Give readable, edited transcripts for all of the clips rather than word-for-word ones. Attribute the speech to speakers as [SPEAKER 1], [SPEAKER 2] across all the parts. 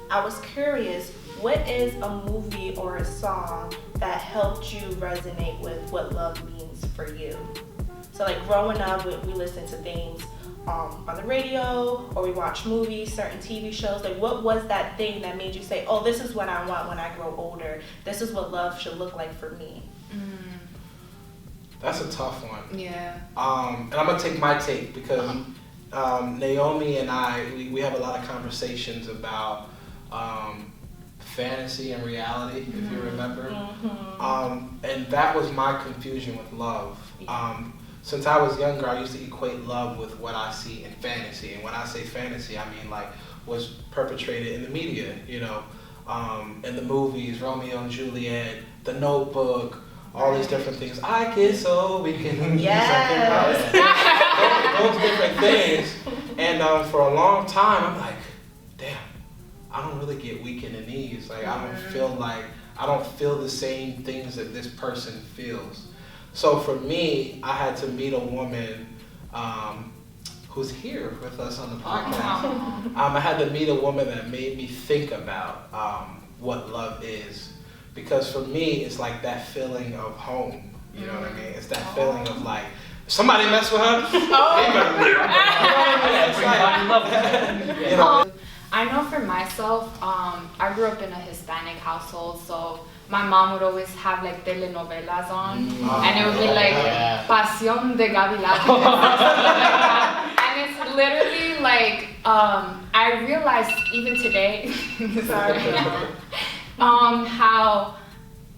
[SPEAKER 1] I was curious, what is a movie or a song that helped you resonate with what love means for you? So like growing up, we listened to things on the radio, or we watch movies, certain TV shows. Like, what was that thing that made you say, oh, this is what I want when I grow older. This is what love should look like for me?
[SPEAKER 2] That's a tough one.
[SPEAKER 3] Yeah.
[SPEAKER 2] And I'm going to take my take because Naomi and I, we have a lot of conversations about fantasy and reality, if you remember. And that was my confusion with love. Since I was younger, I used to equate love with what I see in fantasy. And when I say fantasy, I mean like what's perpetrated in the media, you know, in the movies, Romeo and Juliet, The Notebook, all these different things. I kiss so we can do something about those different things. And for a long time, I'm like, damn, I don't really get weak in the knees. Like I don't feel the same things that this person feels. So for me, I had to meet a woman who's here with us on the podcast. I had to meet a woman that made me think about what love is. Because for me, it's like that feeling of home. You know what I mean? It's that feeling of like, somebody mess with her?
[SPEAKER 3] I know for myself, I grew up in a Hispanic household, so my mom would always have like telenovelas on, and it would be like Pasión de Gavilanes, and it's literally like, I realized even today, how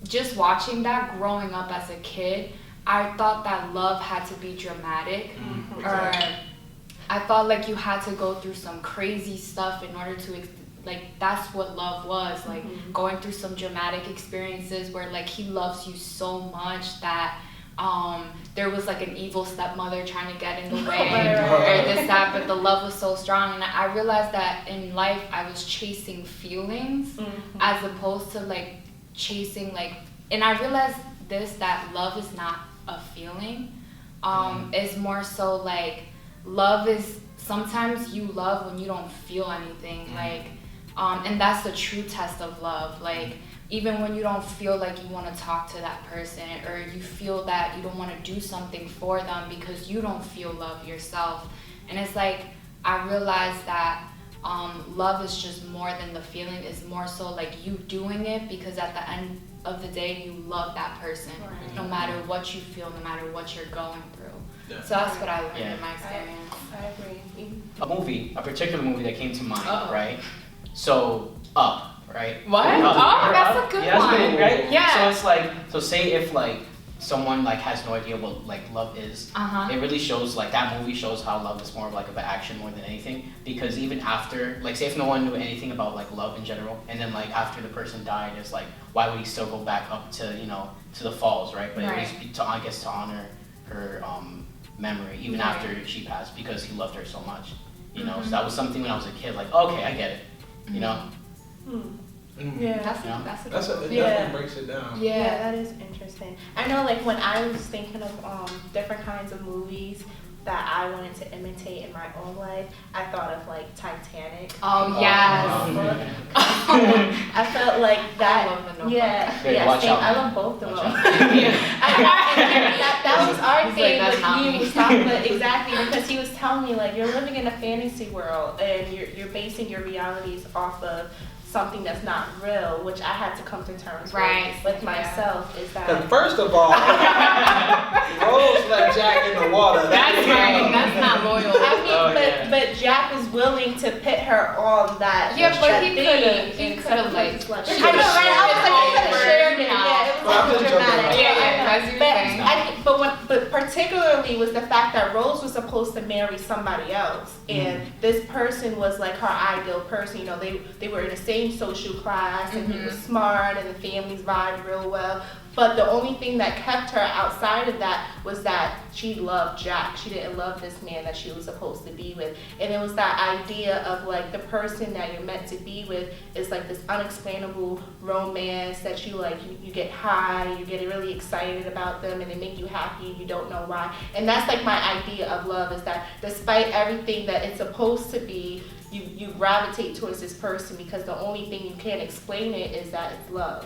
[SPEAKER 3] just watching that growing up as a kid, I thought that love had to be dramatic, or I thought like you had to go through some crazy stuff in order to, like, that's what love was, like going through some dramatic experiences where like he loves you so much that there was like an evil stepmother trying to get in the way or this, that, but the love was so strong. And I realized that in life I was chasing feelings as opposed to like chasing like, and I realized this, that love is not a feeling, it's more so like love is, sometimes you love when you don't feel anything, like and that's the true test of love. Like even when you don't feel like you want to talk to that person, or you feel that you don't want to do something for them because you don't feel love yourself. And it's like I realized that love is just more than the feeling. It's more so like you doing it because at the end of the day you love that person, no matter what you feel, no matter what you're going through. So that's what I learned in my experience.
[SPEAKER 1] I agree.
[SPEAKER 4] A particular movie that came to mind, right? So Up, right?
[SPEAKER 3] What? That's a good one.
[SPEAKER 4] That's good, right?
[SPEAKER 3] Yeah.
[SPEAKER 4] So it's like, so say if like someone like has no idea what like love is, it really shows, like that movie shows how love is more of like of an action more than anything. Because even after, like say if no one knew anything about like love in general, and then like after the person died, it's like why would he still go back up to, you know, to the falls, right? But it was to, I guess, to honor her memory even after she passed, because he loved her so much, you know. So that was something when I was a kid, like okay, I get it, you know.
[SPEAKER 1] Yeah,
[SPEAKER 3] that's
[SPEAKER 2] it definitely breaks it down.
[SPEAKER 1] Yeah, that is interesting. I know, like when I was thinking of different kinds of movies that I wanted to imitate in my own life, I thought of like Titanic.
[SPEAKER 3] Oh yes.
[SPEAKER 1] I felt like that.
[SPEAKER 3] I love the Notebook.
[SPEAKER 1] I love both of them. that was our thing with you, exactly, because he was telling me like you're living in a fantasy world and you're basing your realities off of something that's not real, which I had to come to terms with myself. Is that
[SPEAKER 2] first of all, Rose left Jack in the water.
[SPEAKER 3] That's right. That's not loyal.
[SPEAKER 1] I mean, but Jack was willing to pit her on that.
[SPEAKER 3] Yeah, but he could have like.
[SPEAKER 1] I know, right? I was like, he could have shared it. Yeah, it was dramatic. But particularly was the fact that Rose was supposed to marry somebody else, and this person was like her ideal person. You know, they were in the same social class, and he was smart, and the families vibed real well. But the only thing that kept her outside of that was that she loved Jack. She didn't love this man that she was supposed to be with. And it was that idea of like the person that you're meant to be with is like this unexplainable romance that you like, you get high, you get really excited about them, and they make you happy, you don't know why. And that's like my idea of love, is that despite everything that it's supposed to be, you gravitate towards this person because the only thing you can't explain it is that it's love.